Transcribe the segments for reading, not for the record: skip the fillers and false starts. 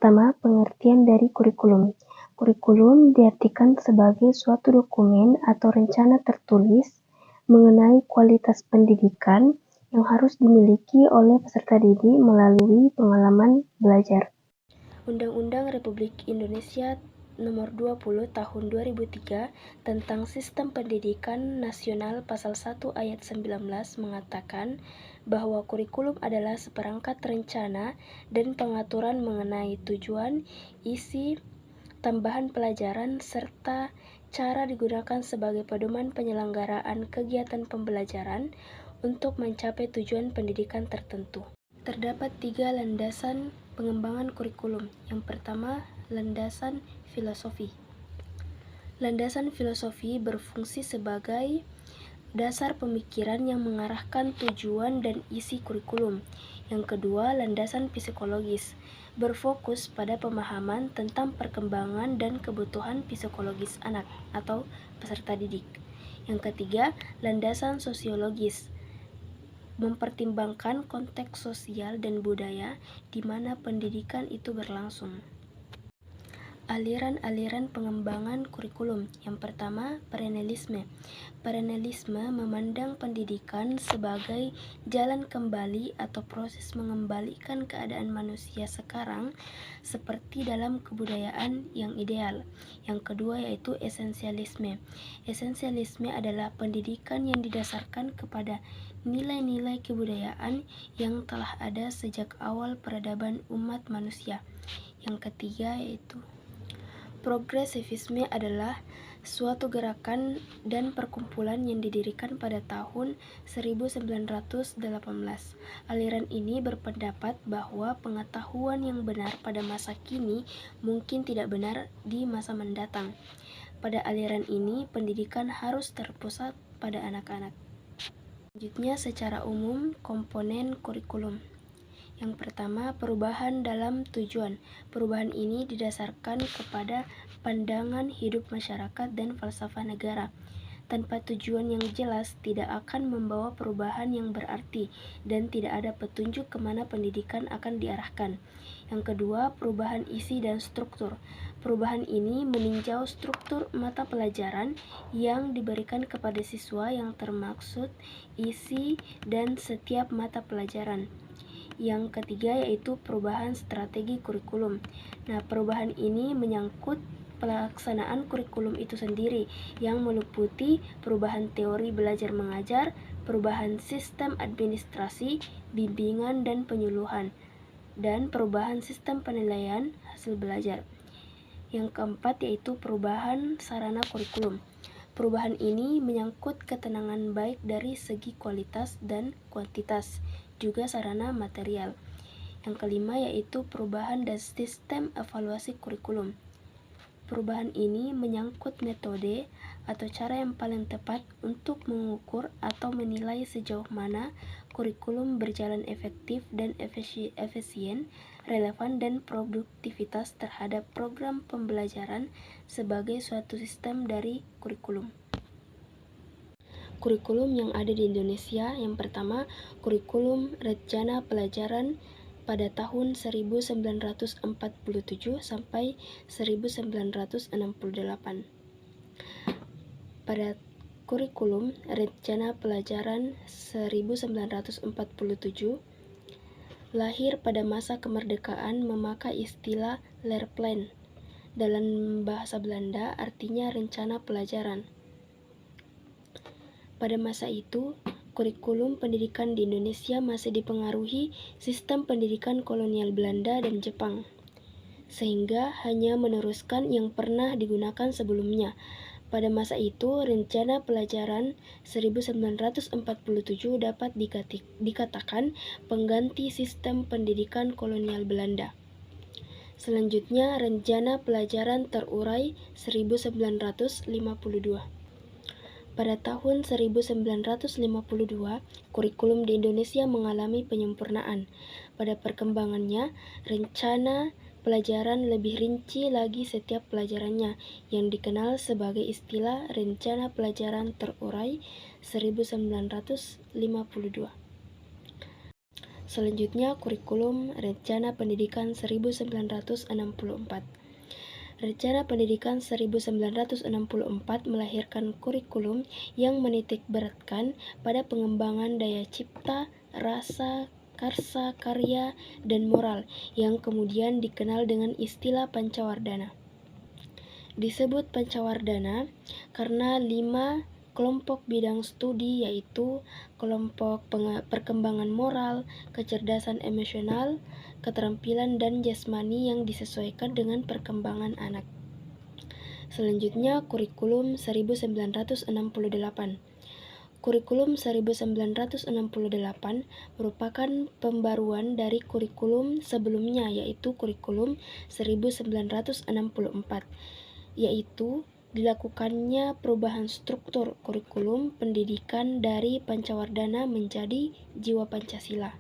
Pertama, pengertian dari kurikulum. Kurikulum diartikan sebagai suatu dokumen atau rencana tertulis mengenai kualitas pendidikan yang harus dimiliki oleh peserta didik melalui pengalaman belajar. Undang-Undang Republik Indonesia Nomor 20 Tahun 2003 tentang Sistem Pendidikan Nasional Pasal 1 Ayat 19 mengatakan bahwa kurikulum adalah seperangkat rencana dan pengaturan mengenai tujuan, isi, tambahan pelajaran, serta cara digunakan sebagai pedoman penyelenggaraan kegiatan pembelajaran untuk mencapai tujuan pendidikan tertentu. Terdapat 3 landasan pengembangan kurikulum. Yang pertama, landasan filosofi. Landasan filosofi berfungsi sebagai dasar pemikiran yang mengarahkan tujuan dan isi kurikulum. Yang kedua, landasan psikologis, berfokus pada pemahaman tentang perkembangan dan kebutuhan psikologis anak atau peserta didik. Yang ketiga, landasan sosiologis, mempertimbangkan konteks sosial dan budaya di mana pendidikan itu berlangsung. Aliran-aliran pengembangan kurikulum. Yang pertama, perennialisme. Perennialisme memandang pendidikan sebagai jalan kembali atau proses mengembalikan keadaan manusia sekarang seperti dalam kebudayaan yang ideal. Yang kedua yaitu esensialisme. Esensialisme adalah pendidikan yang didasarkan kepada nilai-nilai kebudayaan yang telah ada sejak awal peradaban umat manusia. Yang ketiga yaitu progresivisme adalah suatu gerakan dan perkumpulan yang didirikan pada tahun 1918. Aliran ini berpendapat bahwa pengetahuan yang benar pada masa kini mungkin tidak benar di masa mendatang. Pada aliran ini, pendidikan harus terpusat pada anak-anak. Selanjutnya, secara umum, komponen kurikulum. Yang pertama, perubahan dalam tujuan. Perubahan ini didasarkan kepada pandangan hidup masyarakat dan falsafah negara. Tanpa tujuan yang jelas, tidak akan membawa perubahan yang berarti dan tidak ada petunjuk kemana pendidikan akan diarahkan. Yang kedua, perubahan isi dan struktur. Perubahan ini meninjau struktur mata pelajaran yang diberikan kepada siswa yang termaksud isi dan setiap mata pelajaran. Yang ketiga yaitu perubahan strategi kurikulum. Nah, perubahan ini menyangkut pelaksanaan kurikulum itu sendiri yang meliputi perubahan teori belajar mengajar, perubahan sistem administrasi, bimbingan dan penyuluhan, dan perubahan sistem penilaian hasil belajar. Yang keempat yaitu perubahan sarana kurikulum. Perubahan ini menyangkut ketenangan baik dari segi kualitas dan kuantitas, juga sarana material. Yang kelima yaitu perubahan dan sistem evaluasi kurikulum. Perubahan ini menyangkut metode atau cara yang paling tepat untuk mengukur atau menilai sejauh mana kurikulum berjalan efektif dan efisien, relevan dan produktivitas terhadap program pembelajaran sebagai suatu sistem dari kurikulum. Kurikulum yang ada di Indonesia. Yang pertama, kurikulum rencana pelajaran pada tahun 1947 sampai 1968. Pada kurikulum rencana pelajaran 1947 lahir pada masa kemerdekaan memakai istilah Leerplan. Dalam bahasa Belanda artinya rencana pelajaran. Pada masa itu, kurikulum pendidikan di Indonesia masih dipengaruhi sistem pendidikan kolonial Belanda dan Jepang, sehingga hanya meneruskan yang pernah digunakan sebelumnya. Pada masa itu, rencana pelajaran 1947 dapat dikatakan pengganti sistem pendidikan kolonial Belanda. Selanjutnya, rencana pelajaran terurai 1952. Pada tahun 1952, kurikulum di Indonesia mengalami penyempurnaan. Pada perkembangannya, rencana pelajaran lebih rinci lagi setiap pelajarannya, yang dikenal sebagai istilah rencana pelajaran terurai 1952. Selanjutnya, kurikulum Rencana Pendidikan 1964. Rencana Pendidikan 1964 melahirkan kurikulum yang menitikberatkan pada pengembangan daya cipta, rasa, karsa, karya, dan moral yang kemudian dikenal dengan istilah Pancawardhana. Disebut Pancawardhana karena 5 kelompok bidang studi, yaitu kelompok perkembangan moral, kecerdasan emosional, keterampilan, dan jasmani yang disesuaikan dengan perkembangan anak. Selanjutnya, kurikulum 1968. Kurikulum 1968 merupakan pembaruan dari kurikulum sebelumnya, yaitu kurikulum 1964, yaitu dilakukannya perubahan struktur kurikulum pendidikan dari Pancawardhana menjadi Jiwa Pancasila,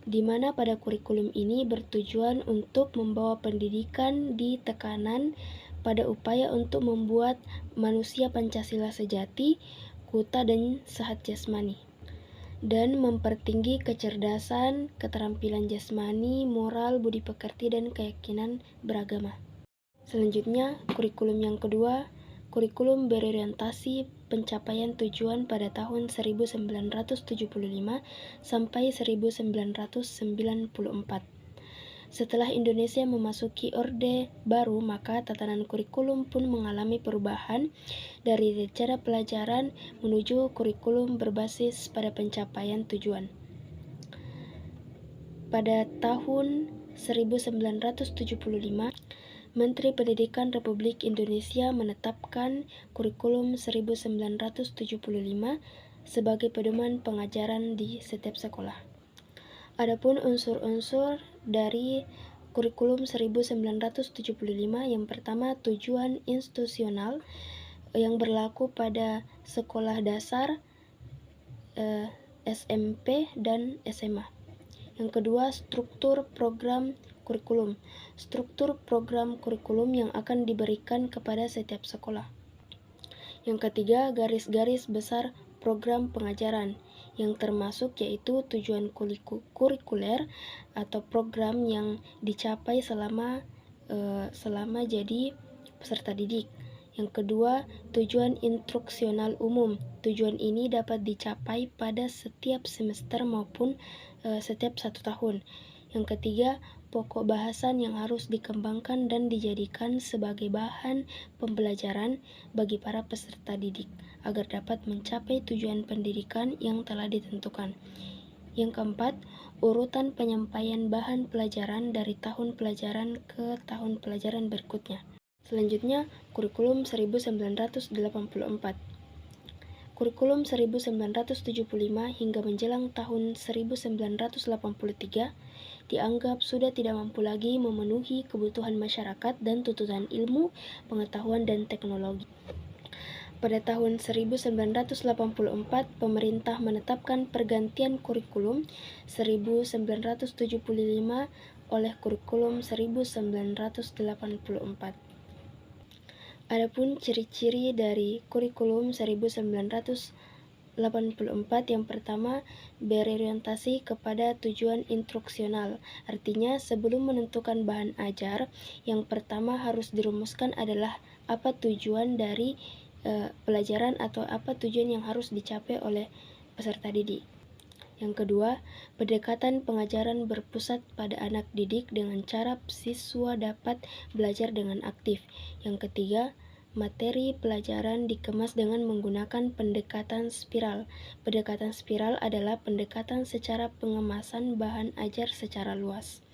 di mana pada kurikulum ini bertujuan untuk membawa pendidikan di tekanan pada upaya untuk membuat manusia Pancasila sejati, kuta, dan sehat jasmani, dan mempertinggi kecerdasan, keterampilan jasmani, moral, budi pekerti, dan keyakinan beragama. Selanjutnya, kurikulum yang kedua, kurikulum berorientasi pencapaian tujuan pada tahun 1975 sampai 1994. Setelah Indonesia memasuki Orde Baru, maka tatanan kurikulum pun mengalami perubahan dari rencana pelajaran menuju kurikulum berbasis pada pencapaian tujuan. Pada tahun 1975, Menteri Pendidikan Republik Indonesia menetapkan kurikulum 1975 sebagai pedoman pengajaran di setiap sekolah. Adapun unsur-unsur dari kurikulum 1975, yang pertama, tujuan institusional yang berlaku pada sekolah dasar, SMP, dan SMA. Yang kedua, struktur program kurikulum. Struktur program kurikulum yang akan diberikan kepada setiap sekolah. Yang ketiga, garis-garis besar program pengajaran, yang termasuk yaitu tujuan kurikuler atau program yang dicapai selama jadi peserta didik. Yang kedua, tujuan instruksional umum. Tujuan ini dapat dicapai pada setiap semester maupun setiap 1 tahun. Yang ketiga, pokok bahasan yang harus dikembangkan dan dijadikan sebagai bahan pembelajaran bagi para peserta didik agar dapat mencapai tujuan pendidikan yang telah ditentukan. Yang keempat, urutan penyampaian bahan pelajaran dari tahun pelajaran ke tahun pelajaran berikutnya. Selanjutnya, kurikulum 1984. Kurikulum 1975 hingga menjelang tahun 1983 dianggap sudah tidak mampu lagi memenuhi kebutuhan masyarakat dan tuntutan ilmu, pengetahuan, dan teknologi. Pada tahun 1984, pemerintah menetapkan pergantian kurikulum 1975 oleh kurikulum 1984. Adapun ciri-ciri dari kurikulum 1984, yang pertama, berorientasi kepada tujuan instruksional. Artinya, sebelum menentukan bahan ajar, yang pertama harus dirumuskan adalah apa tujuan dari pelajaran atau apa tujuan yang harus dicapai oleh peserta didik. Yang kedua, pendekatan pengajaran berpusat pada anak didik dengan cara siswa dapat belajar dengan aktif. Yang ketiga, materi pelajaran dikemas dengan menggunakan pendekatan spiral. Pendekatan spiral adalah pendekatan secara pengemasan bahan ajar secara luas.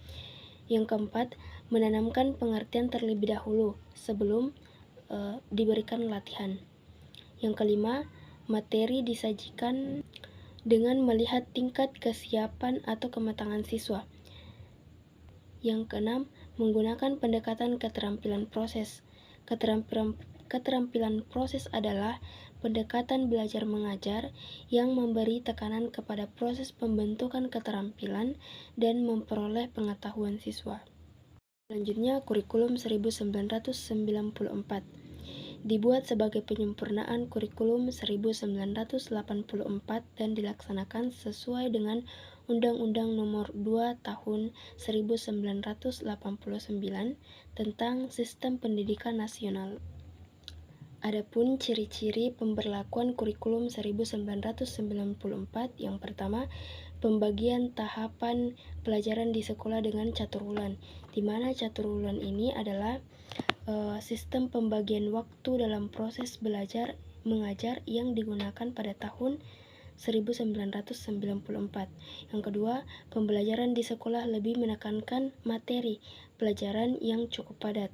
Yang keempat, menanamkan pengertian terlebih dahulu sebelum diberikan latihan. Yang kelima, materi disajikan dengan melihat tingkat kesiapan atau kematangan siswa. Yang keenam, menggunakan pendekatan keterampilan proses. Keterampilan proses adalah pendekatan belajar mengajar yang memberi tekanan kepada proses pembentukan keterampilan dan memperoleh pengetahuan siswa. Selanjutnya, kurikulum 1994 dibuat sebagai penyempurnaan kurikulum 1984 dan dilaksanakan sesuai dengan Undang-Undang Nomor 2 Tahun 1989 tentang Sistem Pendidikan Nasional. Adapun ciri-ciri pemberlakuan kurikulum 1994, yang pertama, pembagian tahapan pelajaran di sekolah dengan caturwulan, di mana caturwulan ini adalah sistem pembagian waktu dalam proses belajar mengajar yang digunakan pada tahun 1994. Yang kedua, pembelajaran di sekolah lebih menekankan materi pelajaran yang cukup padat.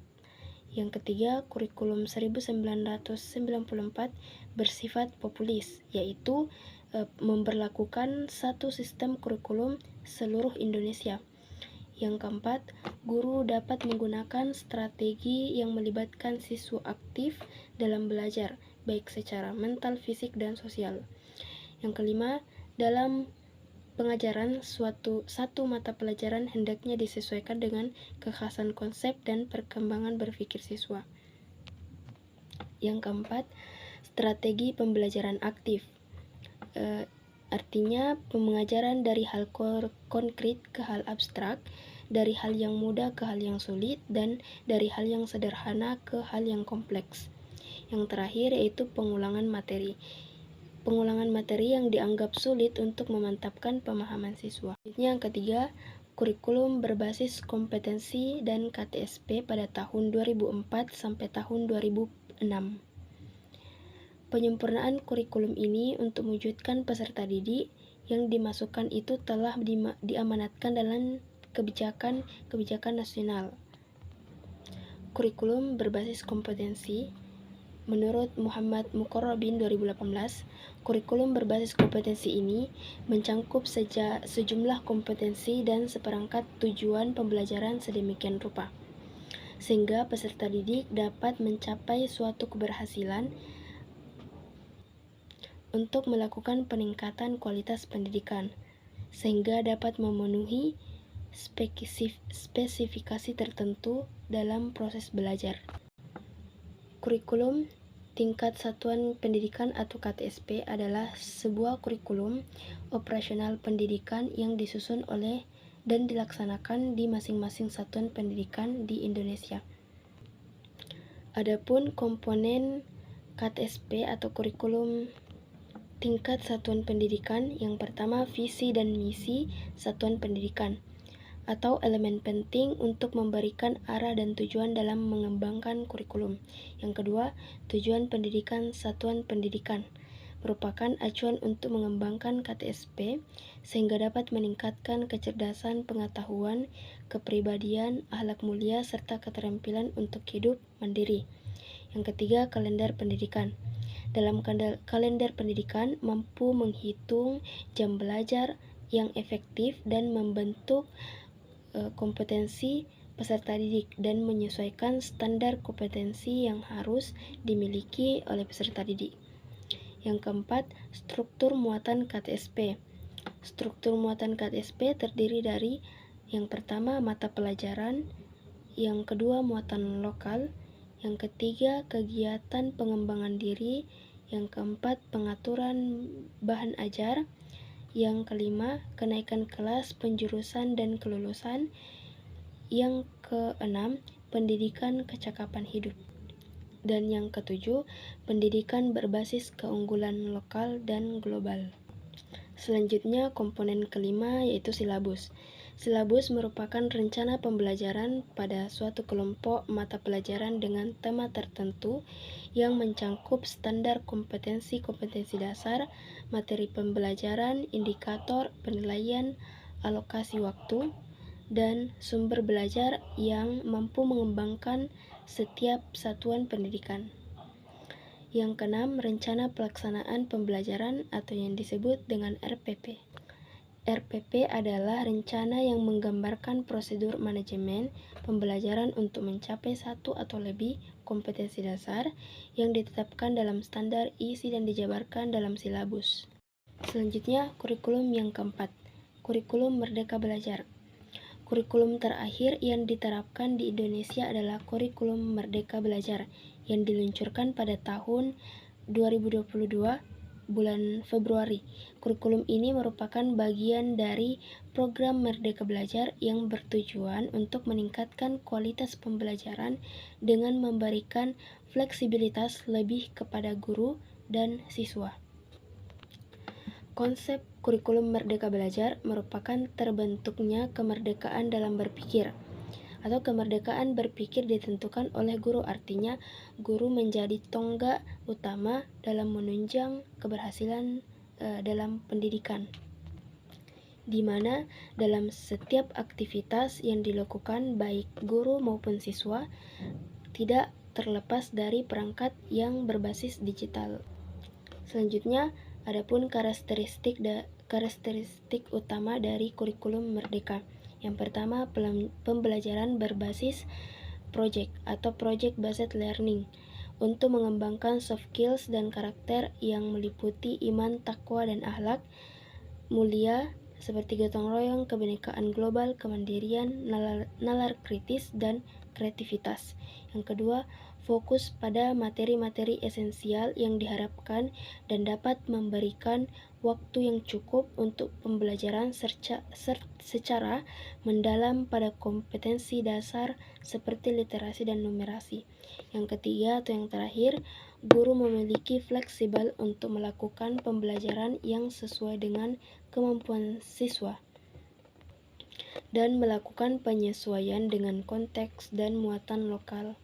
Yang ketiga, kurikulum 1994 bersifat populis, yaitu memberlakukan satu sistem kurikulum seluruh Indonesia. Yang keempat, guru dapat menggunakan strategi yang melibatkan siswa aktif dalam belajar, baik secara mental, fisik, dan sosial. Yang kelima, dalam pengajaran satu mata pelajaran hendaknya disesuaikan dengan kekhasan konsep dan perkembangan berpikir siswa. Yang keempat, strategi pembelajaran aktif. Artinya pengajaran dari hal konkret ke hal abstrak, dari hal yang mudah ke hal yang sulit, dan dari hal yang sederhana ke hal yang kompleks. Yang terakhir yaitu pengulangan materi. Pengulangan materi yang dianggap sulit untuk memantapkan pemahaman siswa. Yang ketiga, kurikulum berbasis kompetensi dan KTSP pada tahun 2004 sampai tahun 2006. Penyempurnaan kurikulum ini untuk mewujudkan peserta didik yang dimasukkan itu telah diamanatkan dalam kebijakan nasional. Kurikulum berbasis kompetensi. Menurut Muhammad Muqarrabin 2018, kurikulum berbasis kompetensi ini mencangkup sejumlah kompetensi dan seperangkat tujuan pembelajaran sedemikian rupa, sehingga peserta didik dapat mencapai suatu keberhasilan untuk melakukan peningkatan kualitas pendidikan, sehingga dapat memenuhi spesifikasi tertentu dalam proses belajar. Kurikulum tingkat satuan pendidikan atau KTSP adalah sebuah kurikulum operasional pendidikan yang disusun oleh dan dilaksanakan di masing-masing satuan pendidikan di Indonesia. Adapun komponen KTSP atau kurikulum tingkat satuan pendidikan, yang pertama visi dan misi satuan pendidikan, atau elemen penting untuk memberikan arah dan tujuan dalam mengembangkan kurikulum. Yang kedua, tujuan pendidikan satuan pendidikan merupakan acuan untuk mengembangkan KTSP sehingga dapat meningkatkan kecerdasan pengetahuan, kepribadian, akhlak mulia, serta keterampilan untuk hidup mandiri. Yang ketiga, kalender pendidikan. Dalam kalender pendidikan mampu menghitung jam belajar yang efektif dan membentuk kompetensi peserta didik dan menyesuaikan standar kompetensi yang harus dimiliki oleh peserta didik. Yang keempat, struktur muatan KTSP. Struktur muatan KTSP terdiri dari yang pertama mata pelajaran, yang kedua muatan lokal, yang ketiga kegiatan pengembangan diri, yang keempat pengaturan bahan ajar, yang kelima, kenaikan kelas, penjurusan, dan kelulusan. Yang keenam, pendidikan kecakapan hidup. Dan yang ketujuh, pendidikan berbasis keunggulan lokal dan global. Selanjutnya, komponen kelima yaitu silabus. Silabus merupakan rencana pembelajaran pada suatu kelompok mata pelajaran dengan tema tertentu yang mencangkup standar kompetensi dasar, materi pembelajaran, indikator, penilaian, alokasi waktu, dan sumber belajar yang mampu mengembangkan setiap satuan pendidikan. Yang keenam, rencana pelaksanaan pembelajaran atau yang disebut dengan RPP. RPP adalah rencana yang menggambarkan prosedur manajemen pembelajaran untuk mencapai satu atau lebih kompetensi dasar yang ditetapkan dalam standar isi dan dijabarkan dalam silabus. Selanjutnya, kurikulum yang keempat, kurikulum Merdeka Belajar. Kurikulum terakhir yang diterapkan di Indonesia adalah kurikulum Merdeka Belajar yang diluncurkan pada tahun 2022 bulan Februari. Kurikulum ini merupakan bagian dari program Merdeka Belajar yang bertujuan untuk meningkatkan kualitas pembelajaran dengan memberikan fleksibilitas lebih kepada guru dan siswa. Konsep kurikulum Merdeka Belajar merupakan terbentuknya kemerdekaan dalam berpikir, atau kemerdekaan berpikir ditentukan oleh guru, artinya guru menjadi tonggak utama dalam menunjang keberhasilan dalam pendidikan, di mana dalam setiap aktivitas yang dilakukan baik guru maupun siswa tidak terlepas dari perangkat yang berbasis digital. Selanjutnya, adapun karakteristik utama dari kurikulum Merdeka. Yang pertama, pembelajaran berbasis project atau project-based learning untuk mengembangkan soft skills dan karakter yang meliputi iman, takwa, dan akhlak mulia seperti gotong royong, kebinekaan global, kemandirian, nalar kritis, dan kreativitas. Yang kedua, fokus pada materi-materi esensial yang diharapkan dan dapat memberikan waktu yang cukup untuk pembelajaran secara mendalam pada kompetensi dasar seperti literasi dan numerasi. Yang ketiga atau yang terakhir, guru memiliki fleksibel untuk melakukan pembelajaran yang sesuai dengan kemampuan siswa dan melakukan penyesuaian dengan konteks dan muatan lokal